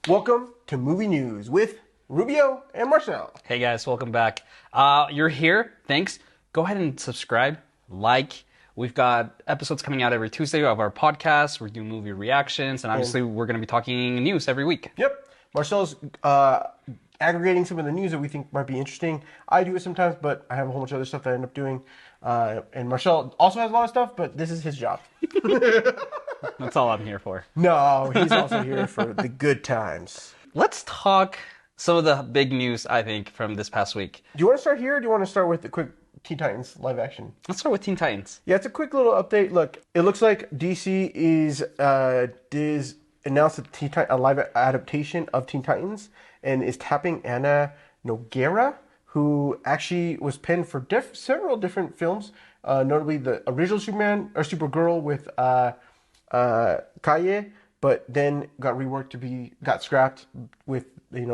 Welcome to Movie News with Rubio and Marcel. Hey guys, welcome back. You're here, thanks. Go ahead and subscribe, like. We've got episodes coming out every Tuesday of our podcast. We're doing movie reactions, and obviously we're going to be talking news every week. Yep. Marcel's aggregating some of the news that we think might be interesting. I do it sometimes, but I have a whole bunch of other stuff that I end up doing. And Marcel also has a lot of stuff, but this is his job. That's all I'm here for. No, he's also here for the good times. Let's talk some of the big news, I think, from this past week. Do you want to start here, or do you want to start with the quick Teen Titans live action? Let's start with Teen Titans. Yeah, it's a quick little update. Look, it looks like DC is announced a live adaptation of Teen Titans and is tapping Anna Nogueira, who actually was penned for several different films, notably the original Supergirl with Kaye, but then got reworked got scrapped with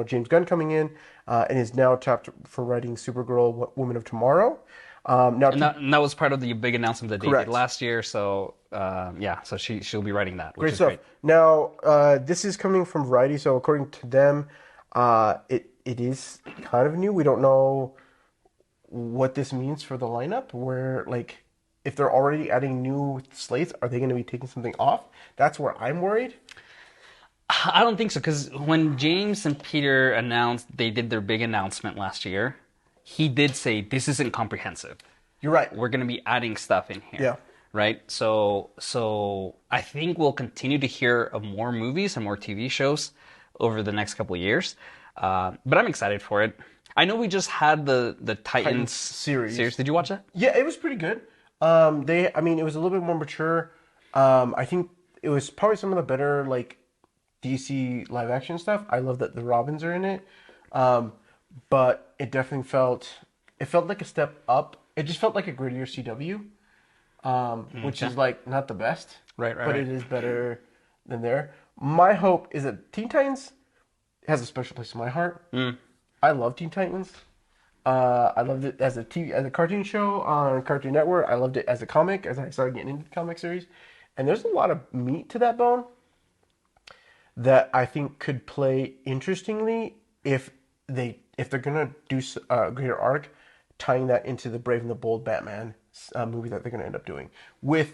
James Gunn coming in, and is now tapped for writing Supergirl, Woman of Tomorrow. That was part of the big announcement that they Correct. did last year. So so she'll be writing that, which Great is stuff. great. Now, this is coming from Variety, so according to them, it is kind of new. We don't know what this means for the lineup, where, like, if they're already adding new slates, are they going to be taking something off? That's where I'm worried. I don't think so, because when James and Peter they did their big announcement last year, he did say, this isn't comprehensive. You're right. We're going to be adding stuff in here. Yeah. Right? So I think we'll continue to hear of more movies and more TV shows over the next couple of years. But I'm excited for it. I know we just had the Titans series. Did you watch that? Yeah, it was pretty good. It was a little bit more mature. I think it was probably some of the better, like, DC live action stuff. I love that the Robins are in it. But it definitely felt like a step up. It just felt like a grittier CW, which is, like, not the best. Right. But it is better than there. My hope is that Teen Titans has a special place in my heart. I love Teen Titans. I loved it as a cartoon show on Cartoon Network. I loved it as a comic as I started getting into the comic series. And there's a lot of meat to that bone that I think could play interestingly if they're gonna do a greater arc, tying that into the Brave and the Bold Batman movie that they're gonna end up doing, with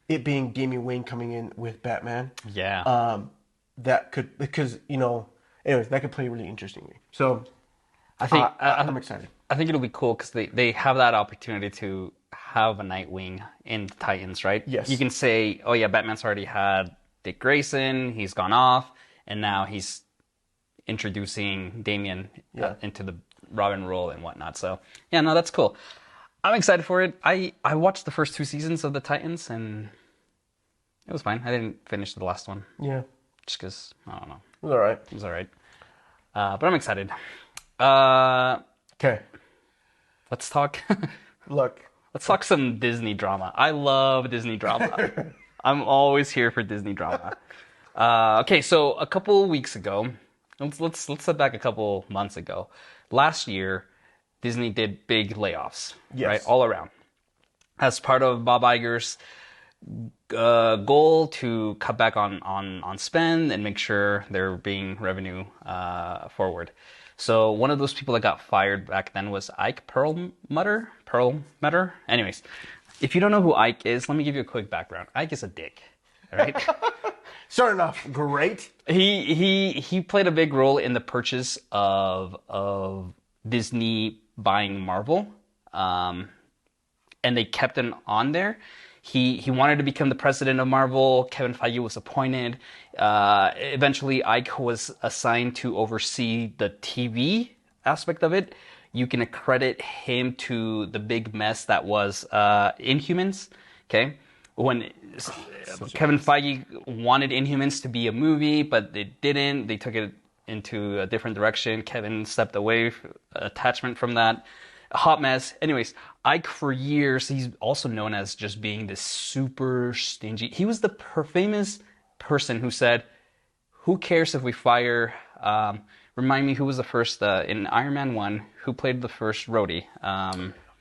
it being Damian Wayne coming in with Batman. Yeah. That could that could play really interestingly. So I think I'm excited. I think it'll be cool because they have that opportunity to have a Nightwing in the Titans, right? Yes. You can say, oh yeah, Batman's already had Dick Grayson, he's gone off, and now he's introducing Damian into the Robin role and whatnot. So yeah, no, that's cool. I'm excited for it. I watched the first 2 seasons of the Titans and it was fine. I didn't finish the last one. Yeah. Just because, I don't know. It was all right. It was all right. But I'm excited. Okay. Let's talk. Look. Let's talk some Disney drama. I love Disney drama. I'm always here for Disney drama. Okay, so a couple weeks ago, let's step back a couple months ago. Last year, Disney did big layoffs, right, all around, as part of Bob Iger's goal to cut back on spend and make sure they're being revenue forward. So one of those people that got fired back then was Ike Perlmutter. Anyways, if you don't know who Ike is, let me give you a quick background. Ike is a dick, right? Starting off great. He played a big role in the purchase of Disney buying Marvel, and they kept him on there. He wanted to become the president of Marvel. Kevin Feige was appointed. Eventually, Ike was assigned to oversee the TV aspect of it. You can accredit him to the big mess that was Inhumans. Okay, when Kevin Feige wanted Inhumans to be a movie, but they didn't. They took it into a different direction. Kevin stepped away, attachment from that. A hot mess. Anyways, Ike, for years, he's also known as just being this super stingy. He was the famous person who said, who cares if we fire, remind me who was the first, in Iron Man 1, who played the first Rhodey?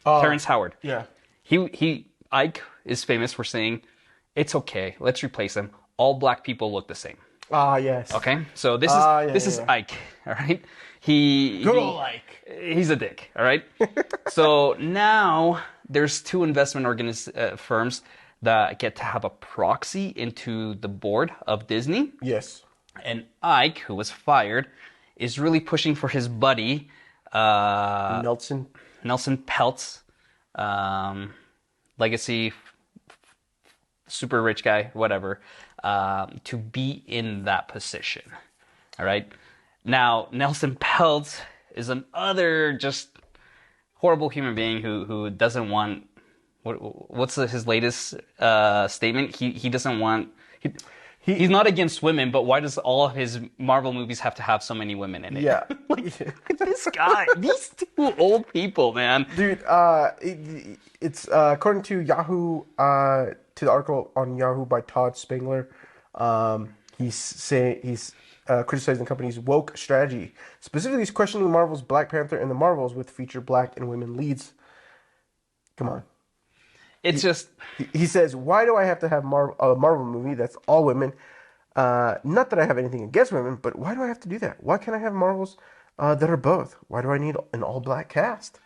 Terrence Howard. Yeah. Ike is famous for saying, it's okay, let's replace him. All black people look the same. Ah, yes. Okay, so Yeah, this yeah, is yeah. Ike. All right, Good old like. he's a dick. All right, so now there's two investment firms that get to have a proxy into the board of Disney, Yes. and Ike, who was fired, is really pushing for his buddy, Nelson. Nelson Peltz, um, legacy, super rich guy, whatever, to be in that position. All right. Now, Nelson Peltz is another just horrible human being who doesn't want. What's his latest statement? He doesn't want. He's not against women, but why does all of his Marvel movies have to have so many women in it? Yeah. This guy, these two old people, man. Dude, it's according to Yahoo, to the article on Yahoo by Todd Spangler. He's criticizing the company's woke strategy. Specifically, he's questioning Marvel's Black Panther and the Marvels with feature black and women leads. Come on. It's just He says, "Why do I have to have a Marvel movie that's all women? Not that I have anything against women, but why do I have to do that? Why can't I have Marvels that are both? Why do I need an all-black cast?"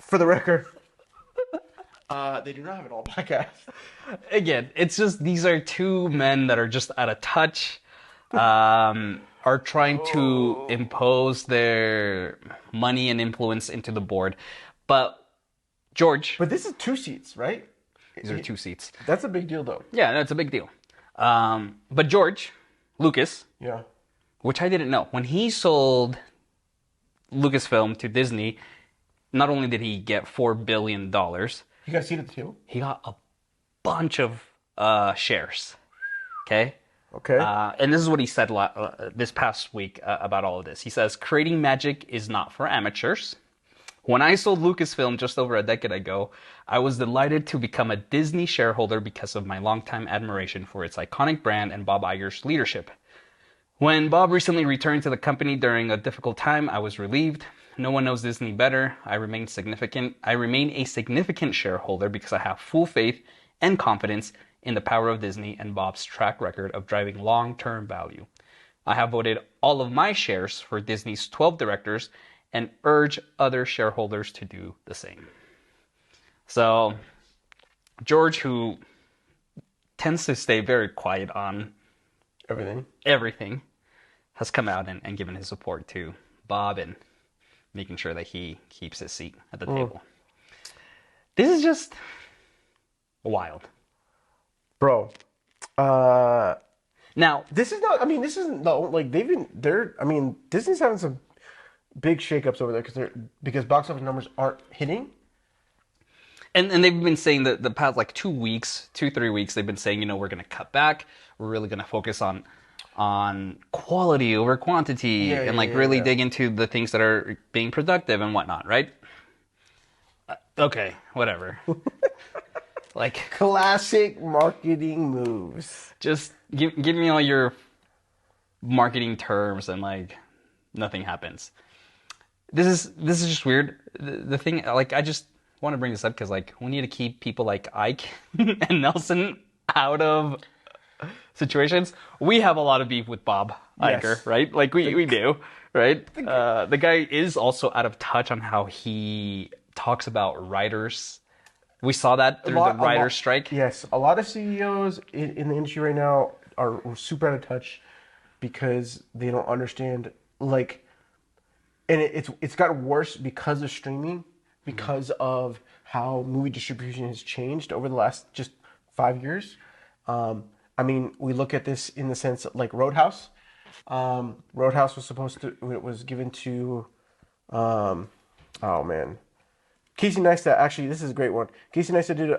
For the record, they do not have an all-black cast. again, it's just these are two men that are just out of touch, are trying to impose their money and influence into the board. But George, But this is 2 seats, right? these are 2 seats. That's a big deal, though. Yeah, that's a big deal. But George Lucas, Yeah. which I didn't know, when he sold Lucasfilm to Disney, not only did he get $4 billion, You got a seat at the table? he got a bunch of shares. Okay? Okay. And this is what he said this past week about all of this. He says, creating magic is not for amateurs. When I sold Lucasfilm just over a decade ago, I was delighted to become a Disney shareholder because of my longtime admiration for its iconic brand and Bob Iger's leadership. When Bob recently returned to the company during a difficult time, I was relieved. No one knows Disney better. I remain a significant shareholder because I have full faith and confidence in the power of Disney and Bob's track record of driving long-term value. I have voted all of my shares for Disney's 12 directors and urge other shareholders to do the same. So, George, who tends to stay very quiet on everything, has come out and given his support to Bob and making sure that he keeps his seat at the table. This is just wild. Bro. Now, This is not, I mean, this isn't, no, like, Disney's having some big shakeups over there because box office numbers aren't hitting. and they've been saying that the past like 3 weeks, they've been saying, we're going to cut back. We're really going to focus on quality over quantity really dig into the things that are being productive and whatnot, right? Okay, whatever. Like Classic marketing moves. just give me all your marketing terms and like nothing happens. This is just weird. The thing, like, I just want to bring this up because like we need to keep people like Ike and Nelson out of situations. We have a lot of beef with Bob Iger, Yes. right? Like we do, right? The guy is also out of touch on how he talks about writers. We saw that through the writer's strike. Yes, a lot of CEOs in the industry right now are super out of touch because they don't understand, like, and it's gotten worse because of streaming, because of how movie distribution has changed over the last just 5 years. I mean, we look at this in the sense of, like, Roadhouse. Roadhouse was given to, oh man, Casey Neistat. Actually, this is a great one. Casey Neistat did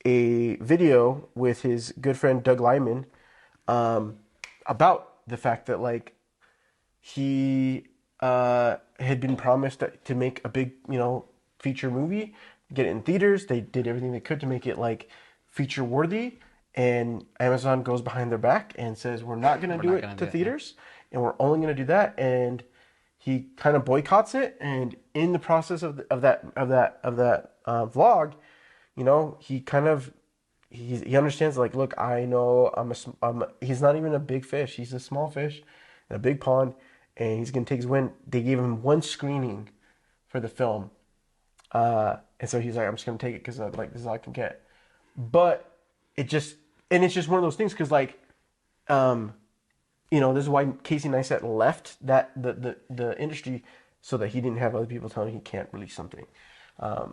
a video with his good friend Doug Lyman about the fact that, like, he had been promised to make a big, feature movie, get it in theaters. They did everything they could to make it, like, feature worthy, and Amazon goes behind their back and says, we're not going to do it to theaters, and we're only going to do that. And he kind of boycotts it, and in the process of that vlog, he kind of he understands, like, look, I know he's not even a big fish. He's a small fish in a big pond, and he's gonna take his win. They gave him one screening for the film, and so he's like, I'm just gonna take it because like this is all I can get. But it's just one of those things because like, this is why Casey Neistat left the industry, so that he didn't have other people telling him he can't release something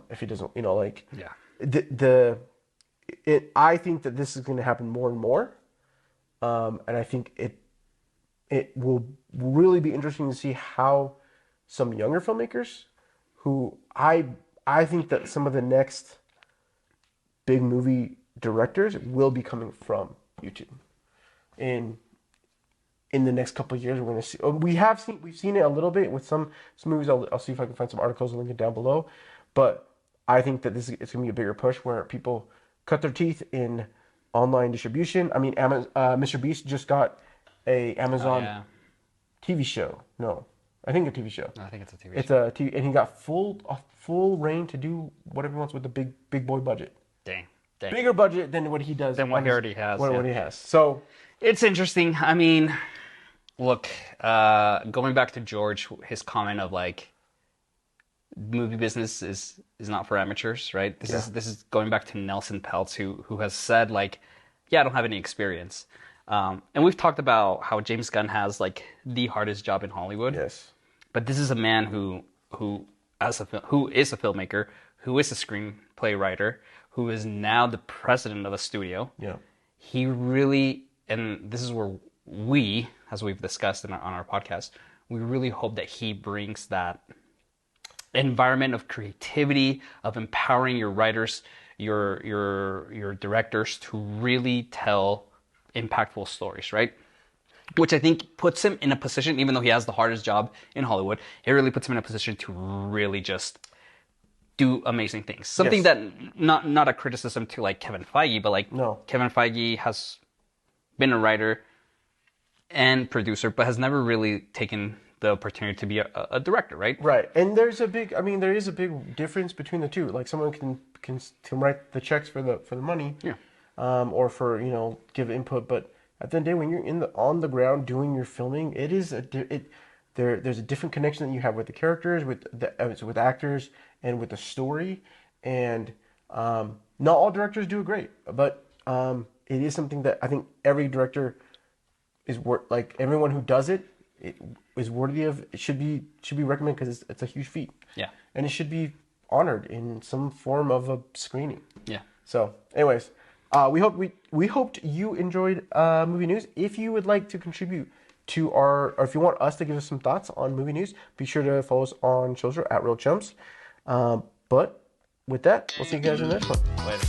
if he doesn't, like I think that this is going to happen more and more, and I think it will really be interesting to see how some younger filmmakers, who I think that some of the next big movie directors will be coming from YouTube. In the next couple of years, we're going to see. We've seen it a little bit with some movies. I'll see if I can find some articles and link it down below. But I think that it's going to be a bigger push where people cut their teeth in online distribution. I mean, Mr. Beast just got a Amazon TV show. No, I think a TV show. I think it's a TV show. It's a TV, and he got full reign to do whatever he wants with the big boy budget. Dang. Bigger budget than what he does. Than what he already has. What he has. So it's interesting. I mean, look, going back to George, his comment of like, movie business is not for amateurs, right? This is going back to Nelson Peltz, who has said like, I don't have any experience. And we've talked about how James Gunn has like the hardest job in Hollywood. Yes. But this is a man who is a filmmaker, who is a screenplay writer, who is now the president of a studio. Yeah. He really, and this is where we, as we've discussed on our podcast, we really hope that he brings that environment of creativity, of empowering your writers, your directors to really tell impactful stories, right? Which I think puts him in a position, even though he has the hardest job in Hollywood, it really puts him in a position to really just do amazing things. Something that, not a criticism to like Kevin Feige, but like Kevin Feige has been a writer and producer, but has never really taken the opportunity to be a director, right? Right. And there is a big difference between the two. Like someone can write the checks for the money, or for give input, but at the end of the day, when you're on the ground doing your filming, there's a different connection that you have with the characters, with actors, and with the story. And not all directors do it great, but it is something that I think every director is like everyone who does it is worthy of. It should be recommended because it's a huge feat. Yeah. And it should be honored in some form of a screening. Yeah. So, anyways, we hoped you enjoyed movie news. If you would like to contribute to or if you want us to give us some thoughts on movie news, be sure to follow us on social at Real Chumps. But with that, we'll see you guys in the next one. Later.